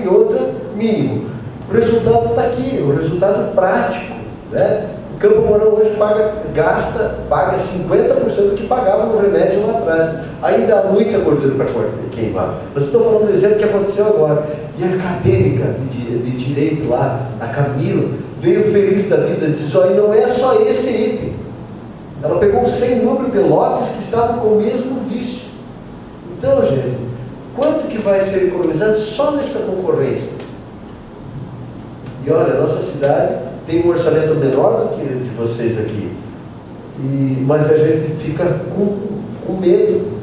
e outra mínimo. O resultado está aqui, o resultado prático, né? O Campo Mourão hoje paga 50% do que pagava no remédio lá atrás. Ainda há muita gordura para queimar. Mas estou falando do exemplo que aconteceu agora. E a acadêmica de direito lá, a Camila, veio feliz da vida, disse: olha, não é só esse item. Ela pegou 100 núcleos de lotes que estavam com o mesmo vício. Então, gente, quanto que vai ser economizado só nessa concorrência? E olha, a nossa cidade tem um orçamento menor do que o de vocês aqui. Mas a gente fica com medo.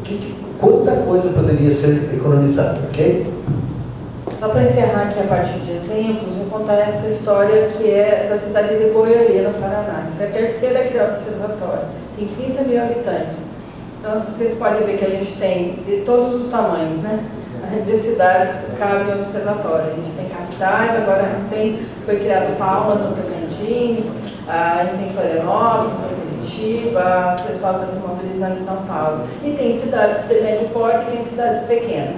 Quanta coisa poderia ser economizada, ok? Só para encerrar aqui a partir de exemplos, vou contar essa história que é da cidade de Goiorê, no Paraná. Foi a terceira a criar o observatório. Tem 30 mil habitantes. Então, vocês podem ver que a gente tem de todos os tamanhos, né? De cidades cabe o observatório. A gente tem capitais, agora recém foi criado Palmas, no Tocantins, a gente tem Florianópolis, no Curitiba, o pessoal está se mobilizando em São Paulo. E tem cidades de médio porte e tem cidades pequenas.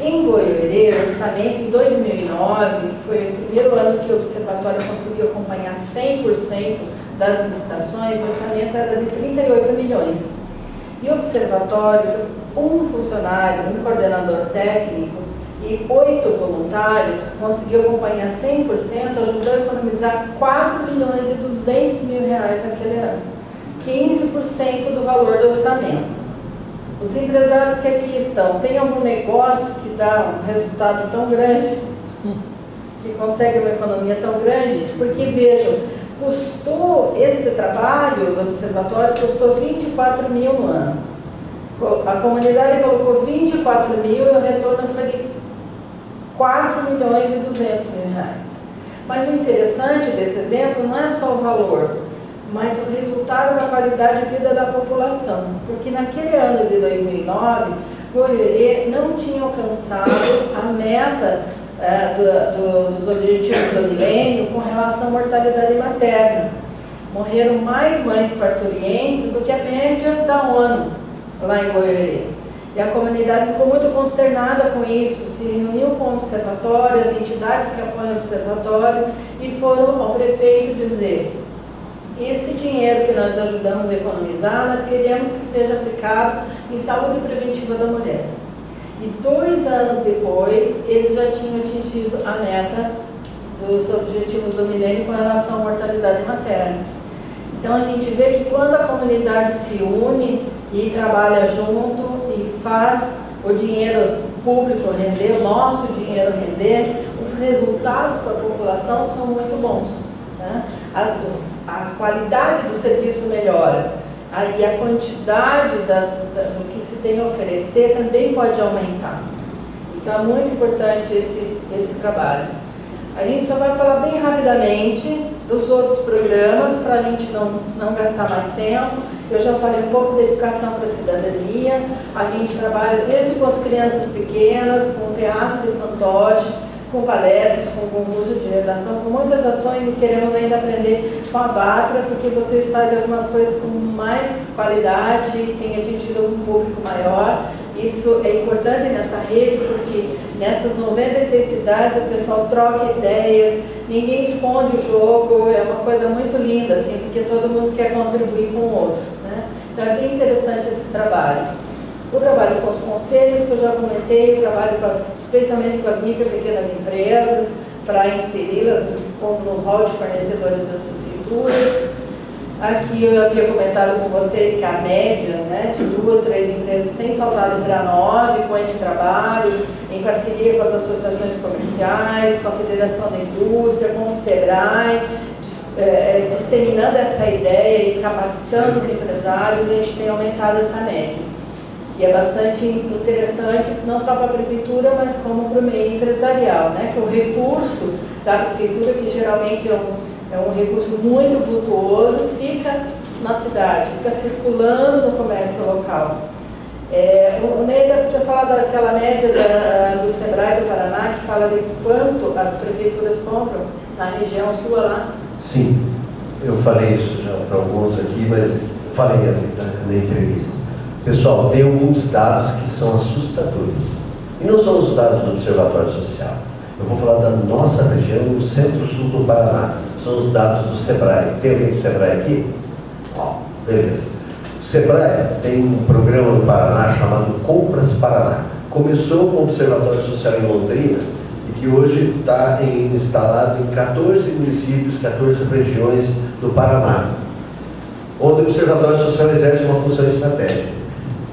Em Goiorê, o orçamento em 2009 foi o primeiro ano que o observatório conseguiu acompanhar 100% das licitações. O orçamento era de 38 milhões. E o observatório, um funcionário, um coordenador técnico e 8 voluntários conseguiu acompanhar 100%, ajudou a economizar 4 milhões e 200 mil reais naquele ano, 15% do valor do orçamento. Os empresários que aqui estão, tem algum negócio que dá um resultado tão grande, que consegue uma economia tão grande? Porque, vejam, custou esse trabalho do observatório, custou 24 mil no ano. A comunidade colocou 24 mil e o retorno foi de 4 milhões e 200 mil reais. Mas o interessante desse exemplo não é só o valor, mas o resultado da qualidade de vida da população. Porque naquele ano de 2009, Goiorê não tinha alcançado a meta dos objetivos do milênio com relação à mortalidade materna. Morreram mais mães parturientes do que a média da ONU, lá em Goiorê. E a comunidade ficou muito consternada com isso, se reuniu com o observatório, as entidades que apoiam o observatório, e foram ao prefeito dizer: esse dinheiro que nós ajudamos a economizar, nós queremos que seja aplicado em saúde preventiva da mulher. E 2 anos depois, eles já tinham atingido a meta dos objetivos do milênio com relação à mortalidade materna. Então, a gente vê que quando a comunidade se une e trabalha junto e faz o dinheiro público render, o nosso dinheiro render, os resultados para a população são muito bons, né? A qualidade do serviço melhora. E a quantidade do que se tem a oferecer também pode aumentar. Então é muito importante esse trabalho. A gente só vai falar bem rapidamente dos outros programas, para a gente não gastar mais tempo. Eu já falei um pouco da educação para a cidadania. A gente trabalha desde com as crianças pequenas, com o teatro de fantoche, com palestras, com concurso de redação, com muitas ações, e queremos ainda aprender com a Batra, porque vocês fazem algumas coisas com mais qualidade e têm atingido um público maior. Isso é importante nessa rede, porque nessas 96 cidades o pessoal troca ideias, ninguém esconde o jogo, é uma coisa muito linda, assim, porque todo mundo quer contribuir com o outro, né? Então é bem interessante esse trabalho. O trabalho com os conselhos, que eu já comentei, o trabalho especialmente com as micro e pequenas empresas, para inseri-las no hall de fornecedores das prefeituras. Aqui eu havia comentado com vocês que a média, né, de 2, 3 empresas tem saltado para 9 com esse trabalho, em parceria com as associações comerciais, com a Federação da Indústria, com o SEBRAE, disseminando essa ideia e capacitando os empresários. A gente tem aumentado essa média. E é bastante interessante, não só para a prefeitura, mas como para o meio empresarial, né? Que o recurso da prefeitura, que geralmente é um recurso muito vultuoso, fica na cidade, fica circulando no comércio local. O Ney já falou daquela média do SEBRAE do Paraná, que fala de quanto as prefeituras compram na região sua lá. Sim, eu falei isso já para alguns aqui, mas falei na entrevista. Pessoal, tem alguns dados que são assustadores. E não são os dados do Observatório Social. Eu vou falar da nossa região, no centro-sul do Paraná. São os dados do SEBRAE. Tem alguém do SEBRAE aqui? Ó, beleza. O SEBRAE tem um programa no Paraná chamado Compras Paraná. Começou com o Observatório Social em Londrina e que hoje está instalado em 14 municípios, 14 regiões do Paraná, onde o Observatório Social exerce uma função estratégica.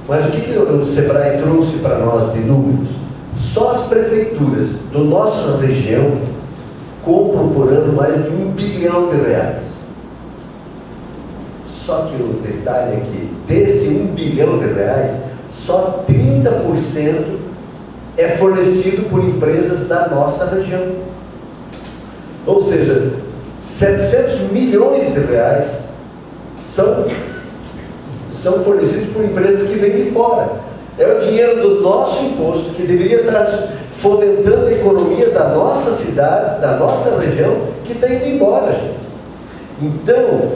Mas o que o SEBRAE trouxe para nós de números? Só as prefeituras da nossa região compram por ano mais de R$1 bilhão. Só que o detalhe é que desse R$1 bilhão, só 30% é fornecido por empresas da nossa região. Ou seja, 700 milhões de reais são fornecidos por empresas que vêm de fora. É o dinheiro do nosso imposto que deveria estar fomentando a economia da nossa cidade, da nossa região, que está indo embora, gente. Então,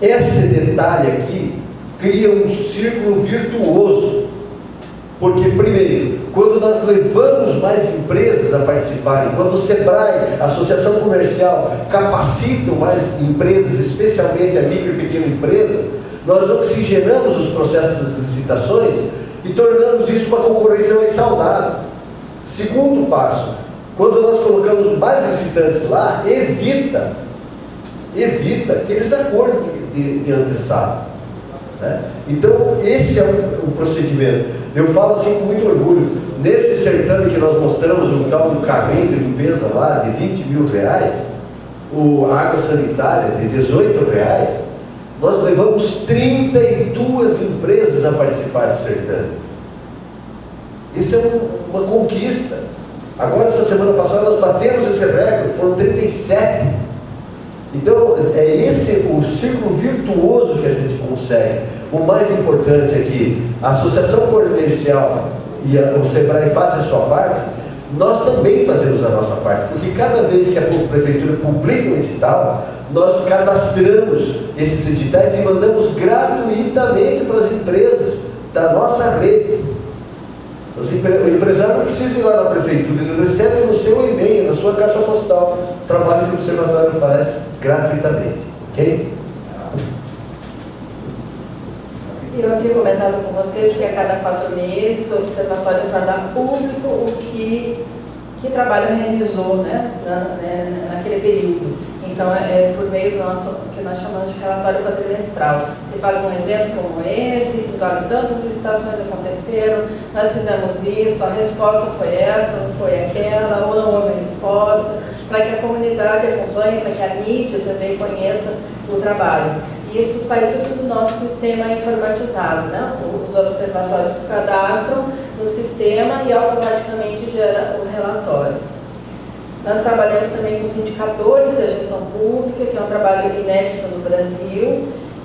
esse detalhe aqui cria um círculo virtuoso. Porque, primeiro, quando nós levamos mais empresas a participarem, quando o SEBRAE, a Associação Comercial, capacitam mais empresas, especialmente a micro e pequena empresa, nós oxigenamos os processos das licitações e tornamos isso uma concorrência mais saudável. Segundo passo, quando nós colocamos mais licitantes lá, evita aqueles acordos de antessado. Né? Então, esse é o procedimento. Eu falo assim com muito orgulho. Nesse certame que nós mostramos, um tal do carrinho de limpeza lá, de R$20 mil, a água sanitária de R$18, nós levamos 32 empresas a participar do certame. Isso é uma conquista. Agora, essa semana passada, nós batemos esse recorde, foram 37. Então, é esse o círculo virtuoso que a gente consegue. O mais importante é que a Associação Comercial e o SEBRAE fazem a sua parte, nós também fazemos a nossa parte, porque cada vez que a Prefeitura publica um edital, nós cadastramos esses editais e mandamos gratuitamente para as empresas da nossa rede. O empresário não precisa ir lá na Prefeitura, ele recebe no seu e-mail, na sua caixa postal, o trabalho que o Observatório faz gratuitamente, ok? Eu havia comentado com vocês que a cada 4 meses o Observatório torna público o que trabalho realizou, né, naquele período. Então, é por meio do nosso, que nós chamamos de relatório quadrimestral. Você faz um evento como esse, diz, olha, tantas licitações aconteceram, nós fizemos isso, a resposta foi essa, não foi aquela, ou não houve resposta, para que a comunidade acompanhe, para que a mídia também conheça o trabalho. Isso sai tudo do nosso sistema informatizado, né? Os observatórios cadastram no sistema e automaticamente gera o relatório. Nós trabalhamos também com os indicadores da gestão pública, que é um trabalho inédito no Brasil.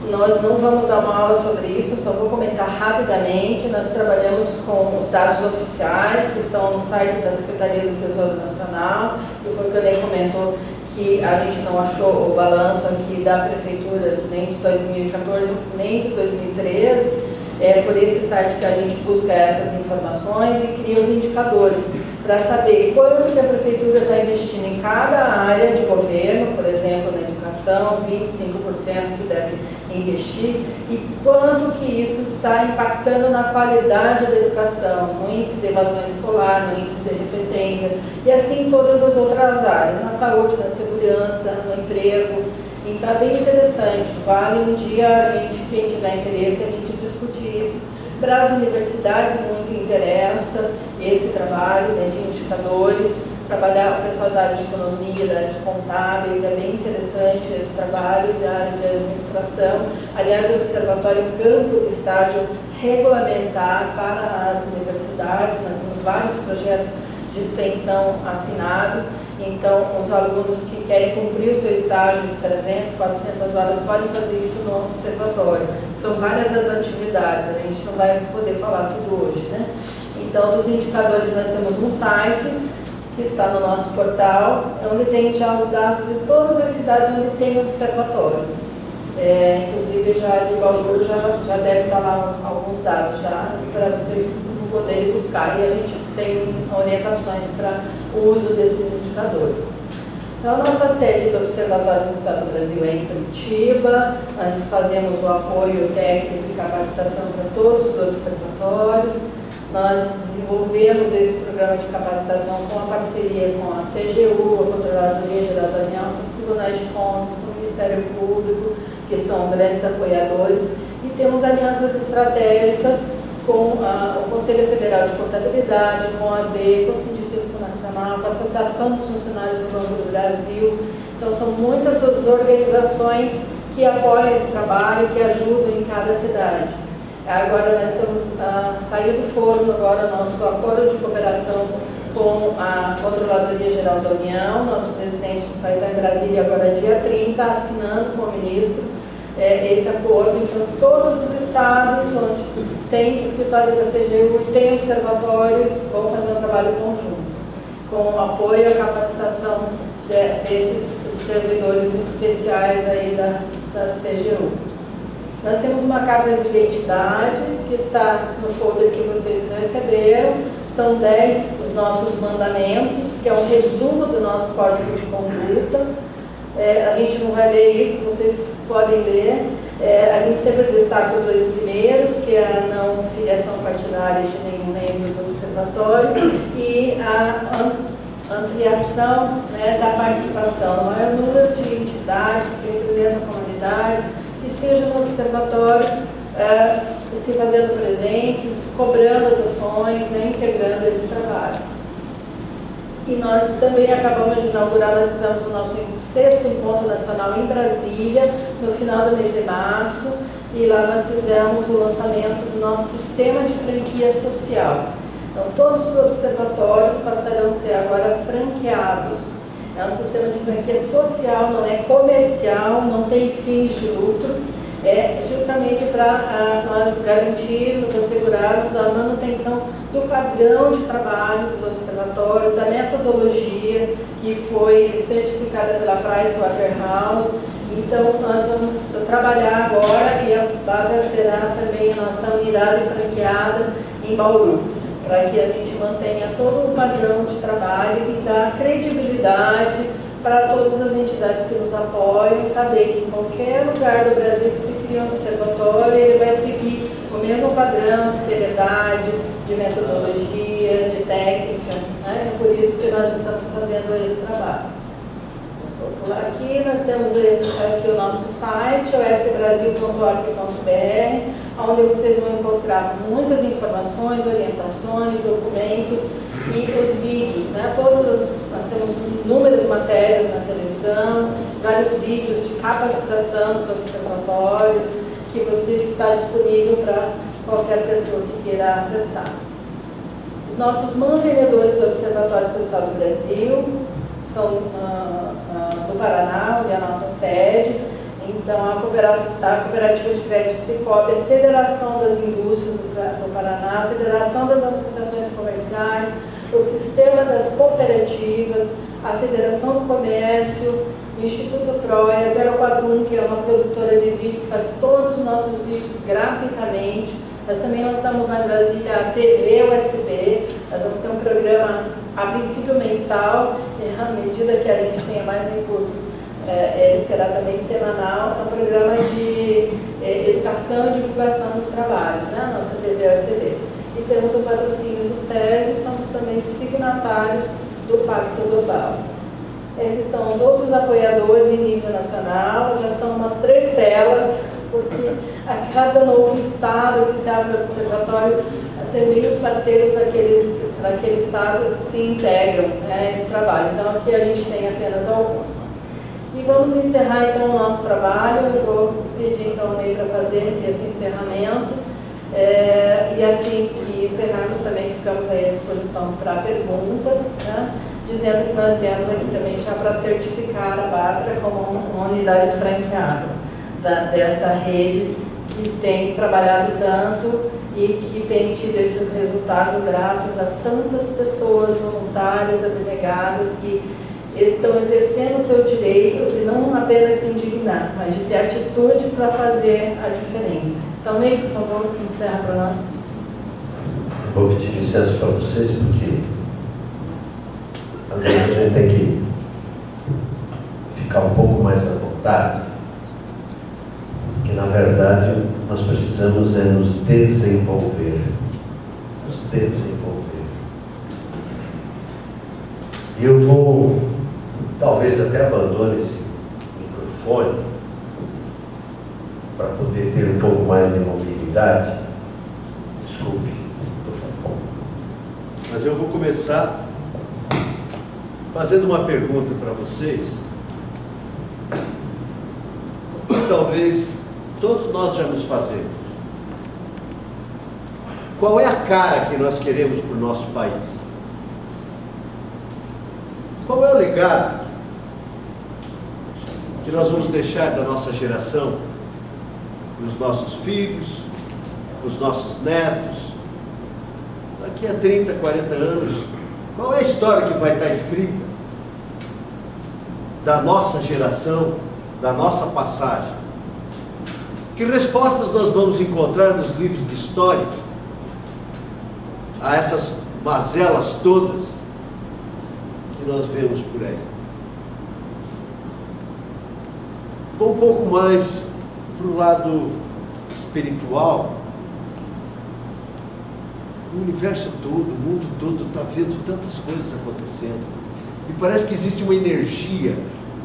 Nós não vamos dar uma aula sobre isso, só vou comentar rapidamente. Nós trabalhamos com os dados oficiais que estão no site da Secretaria do Tesouro Nacional, e foi o que o Ney comentou, que a gente não achou o balanço aqui da Prefeitura nem de 2014, nem de 2013. É por esse site que a gente busca essas informações e cria os indicadores para saber quanto que a Prefeitura está investindo em cada área de governo, por exemplo, na educação, 25% que deve investir, e quanto que isso está impactando na qualidade da educação, no índice de evasão escolar, no índice de repetência, e assim em todas as outras áreas, na saúde, na segurança, no emprego. Então é bem interessante, vale um dia quem tiver interesse, a gente discutir isso. Para as universidades muito interessa esse trabalho, né, de indicadores, trabalhar o pessoal da área de economia, da área de contábeis, é bem interessante esse trabalho, da área de administração. Aliás, o Observatório Campo de Estágio regulamentar para as universidades, nós temos vários projetos de extensão assinados. Então, os alunos que querem cumprir o seu estágio de 300, 400 horas podem fazer isso no observatório. São várias as atividades, a gente não vai poder falar tudo hoje, né? Então, dos indicadores, nós temos um site que está no nosso portal, onde tem já os dados de todas as cidades onde tem observatório. Inclusive, já de Bauru já deve estar lá alguns dados já para vocês poder buscar, e a gente tem orientações para o uso desses indicadores. Então, a nossa sede do Observatório Social do Brasil é em Curitiba. Nós fazemos o apoio técnico e capacitação para todos os observatórios. Nós desenvolvemos esse programa de capacitação com a parceria com a CGU, a Controladoria Geral da União, com os Tribunais de Contas, com o Ministério Público, que são grandes apoiadores, e temos alianças estratégicas com o Conselho Federal de Contabilidade, com a AB, com o Sindifisco Nacional, com a Associação dos Funcionários do Banco do Brasil. Então, são muitas as organizações que apoiam esse trabalho, que ajudam em cada cidade. Agora, nós estamos saindo do forno agora nosso acordo de cooperação com a Controladoria Geral da União. Nosso presidente vai estar em Brasília agora dia 30, assinando com o ministro esse acordo. Então, todos os estados onde tem escritório da CGU e tem observatórios vão fazer um trabalho conjunto, com o apoio à capacitação desses servidores especiais aí da CGU. Nós temos uma carta de identidade que está no folder que vocês receberam. São 10 os nossos mandamentos, que é um resumo do nosso código de conduta. A gente não vai ler isso, vocês podem ler. A gente sempre destaca os 2 primeiros, que é a não filiação partidária de nenhum membro do observatório e a ampliação da participação. O maior número de entidades que representam a comunidade, que estejam no observatório, se fazendo presentes, cobrando as ações, integrando esse trabalho. E nós também acabamos de inaugurar, nós fizemos o nosso 6º Encontro Nacional em Brasília, no final do mês de março, e lá nós fizemos o lançamento do nosso sistema de franquia social. Então, todos os observatórios passarão a ser agora franqueados. É um sistema de franquia social, não é comercial, não tem fins de lucro, é justamente para nós garantirmos, assegurarmos a manutenção do padrão de trabalho dos observatórios, da metodologia que foi certificada pela Pricewaterhouse. Então, nós vamos trabalhar agora e a Bárbara será também a nossa unidade franqueada em Bauru, para que a gente mantenha todo o padrão de trabalho e dá credibilidade para todas as entidades que nos apoiam e saber que em qualquer lugar do Brasil que se cria um observatório, ele vai seguir o mesmo padrão de seriedade, de metodologia, de técnica. É por isso que nós estamos fazendo esse trabalho. Aqui nós temos aqui o nosso site, osbrasil.org.br, onde vocês vão encontrar muitas informações, orientações, documentos e os vídeos. Nós temos inúmeras matérias na televisão, vários vídeos de capacitação dos observatórios, que você está disponível para qualquer pessoa que queira acessar. Os nossos mantenedores do Observatório Social do Brasil são do Paraná, onde é a nossa sede. Então, a Cooperativa de Crédito Cicobi, a Federação das Indústrias do Paraná, a Federação das Associações Comerciais, o Sistema das Cooperativas, a Federação do Comércio, o Instituto Proia, 041, que é uma produtora de vídeo que faz todos os nossos vídeos gratuitamente. Nós também lançamos na Brasília a TV USB. Nós vamos ter um programa, a princípio mensal, e à medida que a gente tenha mais recursos, ele será também semanal. É um programa de educação e divulgação dos trabalhos, nossa TV USB. E temos o patrocínio do SESI, somos também signatários do Pacto Global. Esses são os outros apoiadores em nível nacional, já são umas 3 telas, porque a cada novo estado que se abre o observatório, também os parceiros daquele estado se integram a esse trabalho. Então, aqui a gente tem apenas alguns. E vamos encerrar então o nosso trabalho. Eu vou pedir então ao Ney para fazer esse encerramento. E assim que encerrarmos, também ficamos aí à disposição para perguntas, dizendo que nós viemos aqui também já para certificar a Bárbara como uma unidade franqueada dessa rede que tem trabalhado tanto e que tem tido esses resultados graças a tantas pessoas voluntárias, abnegadas, que estão exercendo o seu direito de não apenas se indignar, mas de ter atitude para fazer a diferença. Então, Ney, por favor, encerra para nós. Vou pedir licença para vocês, porque às vezes a gente tem que ficar um pouco mais à vontade, porque na verdade nós precisamos nos desenvolver. Nos desenvolver. E eu vou, talvez até abandone esse microfone, para poder ter um pouco mais de mobilidade. Desculpe, por favor. Mas eu vou começar fazendo uma pergunta para vocês. Talvez todos nós já nos fazemos. Qual é a cara que nós queremos para o nosso país? Qual é o legado que nós vamos deixar da nossa geração para os nossos filhos, para os nossos netos? Daqui a 30, 40 anos, qual é a história que vai estar escrita da nossa geração, da nossa passagem? Que respostas nós vamos encontrar nos livros de história a essas mazelas todas que nós vemos por aí? Vou um pouco mais para o lado espiritual. O universo todo, o mundo todo está vendo tantas coisas acontecendo. E parece que existe uma energia,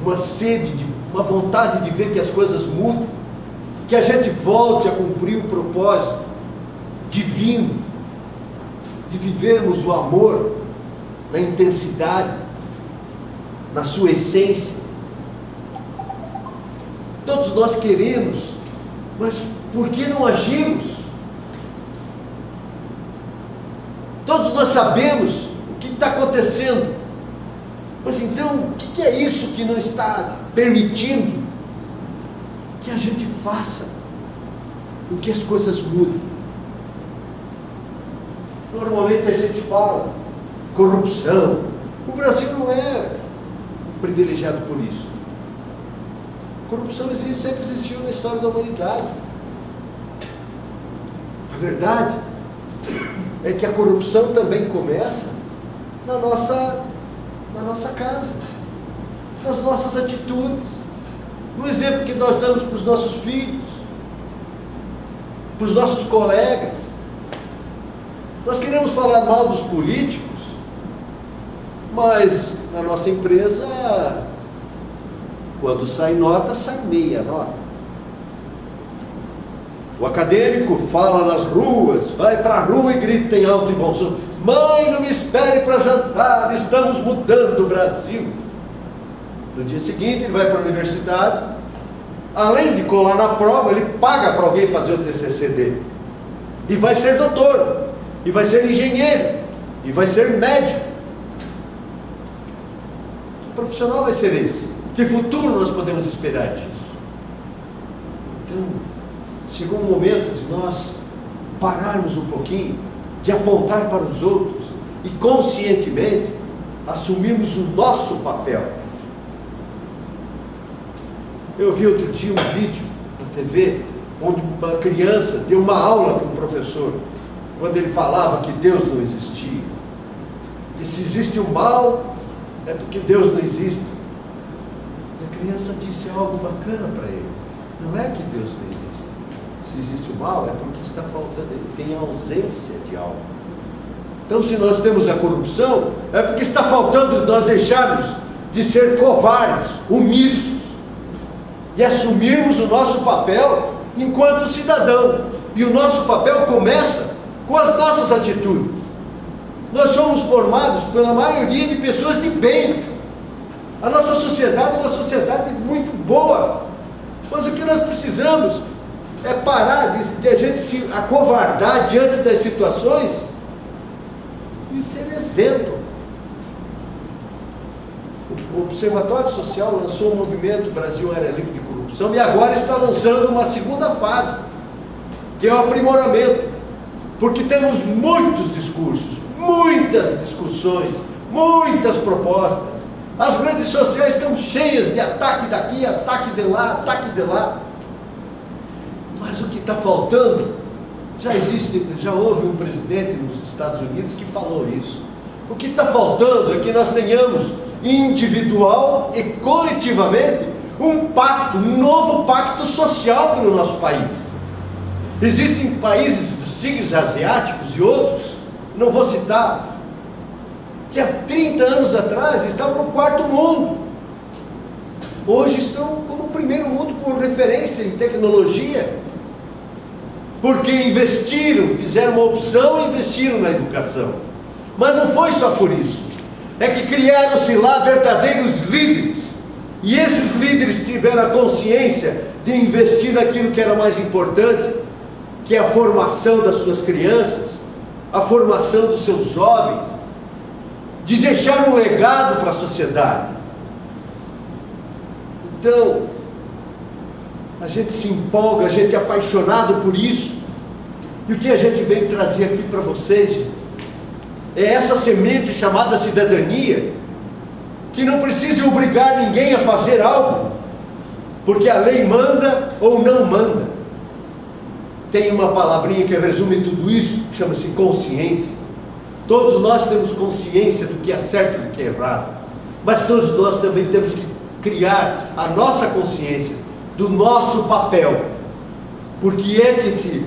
uma sede, uma vontade de ver que as coisas mudem, que a gente volte a cumprir o propósito divino, de vivermos o amor na intensidade, na sua essência. Todos nós queremos, mas por que não agimos? Todos nós sabemos o que está acontecendo, mas então o que é isso que não está permitindo que a gente faça com que as coisas mudem? Normalmente a gente fala corrupção. O Brasil não é privilegiado por isso. Corrupção sempre existiu na história da humanidade. A verdade é que a corrupção também começa na nossa casa, nas nossas atitudes, no exemplo que nós damos para os nossos filhos, para os nossos colegas. Nós queremos falar mal dos políticos, mas na nossa empresa, quando sai nota, sai meia nota. O acadêmico fala nas ruas, vai para a rua e grita em alto e bom som: mãe, não me espere para jantar, estamos mudando o Brasil. No dia seguinte ele vai para a universidade, além de colar na prova, ele paga para alguém fazer o TCC dele. E vai ser doutor, e vai ser engenheiro, e vai ser médico. Que profissional vai ser esse? Que futuro nós podemos esperar disso? Então, chegou um momento de nós pararmos um pouquinho, de apontar para os outros e conscientemente assumirmos o nosso papel. Eu vi outro dia um vídeo na TV, onde uma criança deu uma aula para um professor, quando ele falava que Deus não existia. E se existe o mal, é porque Deus não existe. E a criança disse algo bacana para ele: não é que Deus não existe. Se existe o mal, é porque está faltando, ele tem ausência de algo. Então, se nós temos a corrupção, é porque está faltando nós deixarmos de ser covardes, omissos, e assumirmos o nosso papel enquanto cidadão. E o nosso papel começa com as nossas atitudes. Nós somos formados pela maioria de pessoas de bem. A nossa sociedade é uma sociedade muito boa, mas o que nós precisamos é parar de a gente se acovardar diante das situações e ser exemplo. O Observatório Social lançou um movimento Brasil Era Livre de Corrupção e agora está lançando uma segunda fase, que é o aprimoramento, porque temos muitos discursos, muitas discussões, muitas propostas. As redes sociais estão cheias de ataque daqui, ataque de lá, ataque de lá. Mas o que está faltando Já houve um presidente nos Estados Unidos que falou isso. O que está faltando é que nós tenhamos, individual e coletivamente, um pacto, um novo pacto social pelo nosso país. Existem países dos tigres asiáticos e outros, não vou citar, que há 30 anos atrás estavam no quarto mundo. Hoje estão como primeiro mundo, com referência em tecnologia, porque investiram, fizeram uma opção e investiram na educação. Mas não foi só por isso, é que criaram-se lá verdadeiros líderes, e esses líderes tiveram a consciência de investir naquilo que era mais importante, que é a formação das suas crianças, a formação dos seus jovens, de deixar um legado para a sociedade. Então, a gente se empolga, a gente é apaixonado por isso. E o que a gente veio trazer aqui para vocês, gente, é essa semente chamada cidadania, que não precisa obrigar ninguém a fazer algo, porque a lei manda ou não manda. Tem uma palavrinha que resume tudo isso, chama-se consciência. Todos nós temos consciência do que é certo e do que é errado, mas todos nós também temos que criar a nossa consciência do nosso papel. Por que é que esse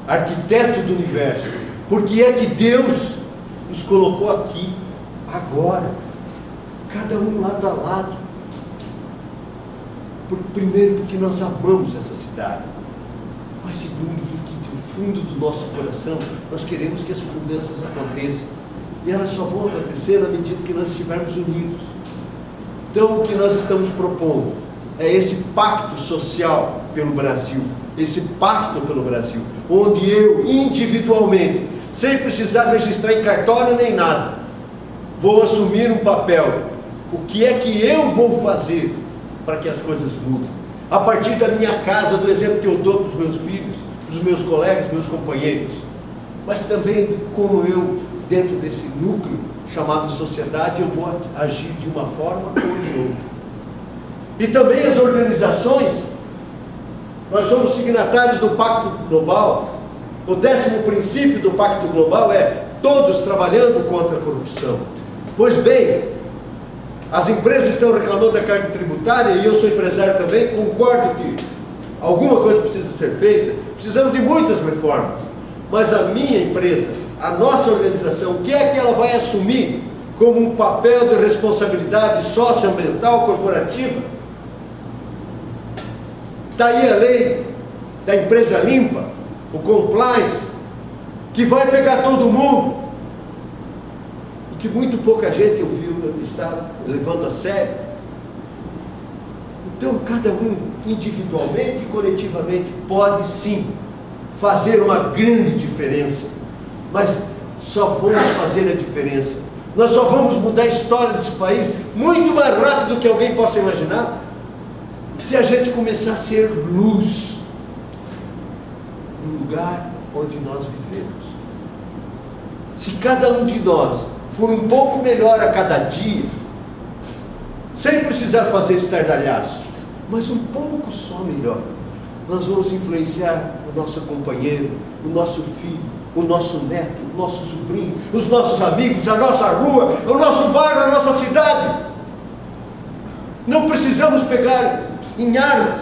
arquiteto do universo, por que é que Deus nos colocou aqui, agora, cada um lado a lado? Primeiro, porque nós amamos essa cidade, mas segundo, porque do fundo do nosso coração nós queremos que as mudanças aconteçam, e elas só vão acontecer na medida que nós estivermos unidos. Então, o que nós estamos propondo é esse pacto social pelo Brasil, esse pacto pelo Brasil, onde eu, individualmente, sem precisar registrar em cartório nem nada, vou assumir um papel. O que é que eu vou fazer para que as coisas mudem? A partir da minha casa, do exemplo que eu dou para os meus filhos, para os meus colegas, meus companheiros, mas também como eu, dentro desse núcleo chamado sociedade, eu vou agir de uma forma ou de outra. E também as organizações, nós somos signatários do Pacto Global. O 10º princípio do Pacto Global é todos trabalhando contra a corrupção. Pois bem, as empresas estão reclamando da carga tributária, e eu sou empresário também, concordo que alguma coisa precisa ser feita, precisamos de muitas reformas, mas a minha empresa, a nossa organização, o que é que ela vai assumir como um papel de responsabilidade socioambiental corporativa? Está aí a lei da empresa limpa, o compliance, que vai pegar todo mundo, e que muito pouca gente ouviu, está levando a sério. Então, cada um individualmente e coletivamente pode sim fazer uma grande diferença, mas só vamos fazer a diferença, nós só vamos mudar a história desse país muito mais rápido do que alguém possa imaginar, se a gente começar a ser luz no lugar onde nós vivemos. Se cada um de nós for um pouco melhor a cada dia, sem precisar fazer estardalhaço, mas um pouco só melhor, nós vamos influenciar o nosso companheiro, o nosso filho, o nosso neto, o nosso sobrinho, os nossos amigos, a nossa rua, o nosso bairro, a nossa cidade. Não precisamos pegar em armas,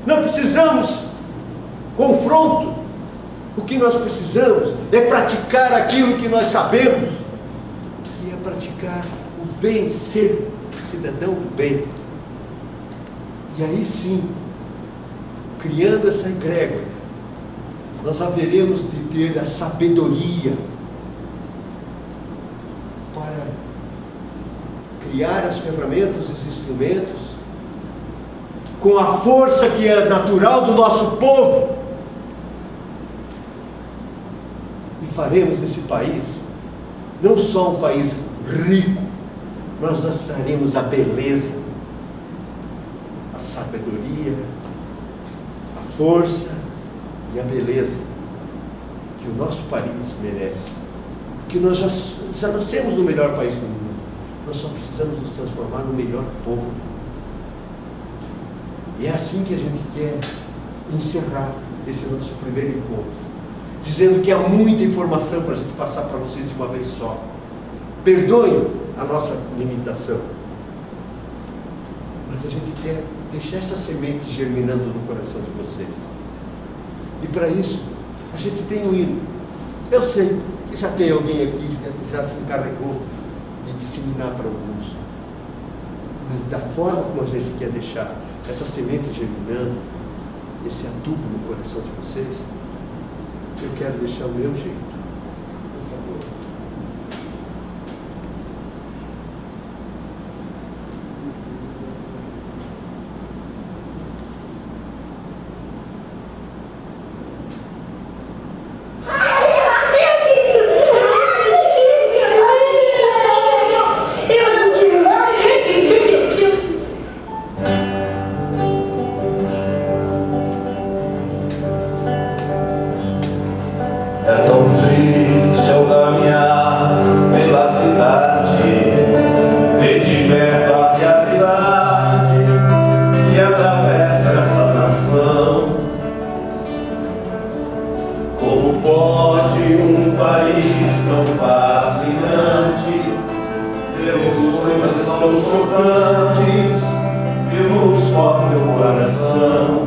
não precisamos confronto. O que nós precisamos é praticar aquilo que nós sabemos, que é praticar o bem, ser cidadão do bem. E aí sim, criando essa egrégora, nós haveremos de ter a sabedoria para criar as ferramentas, os instrumentos, com a força que é natural do nosso povo, e faremos desse país não só um país rico, nós traremos a beleza, a sabedoria, a força e a beleza que o nosso país merece. Porque nós já nascemos no melhor país do mundo, nós só precisamos nos transformar no melhor povo. E é assim que a gente quer encerrar esse nosso primeiro encontro, dizendo que há muita informação para a gente passar para vocês de uma vez só. Perdoem a nossa limitação, mas a gente quer deixar essa semente germinando no coração de vocês. E para isso, a gente tem um hino. Eu sei que já tem alguém aqui que já se encarregou de disseminar para alguns, mas da forma como a gente quer deixar essa semente germinando, esse adubo no coração de vocês, eu quero deixar o meu jeito. Por favor. É tão triste eu caminhar pela cidade, ver de perto a realidade que atravessa essa nação. Como pode um país tão fascinante ter coisas tão chocantes que nos cortam o coração?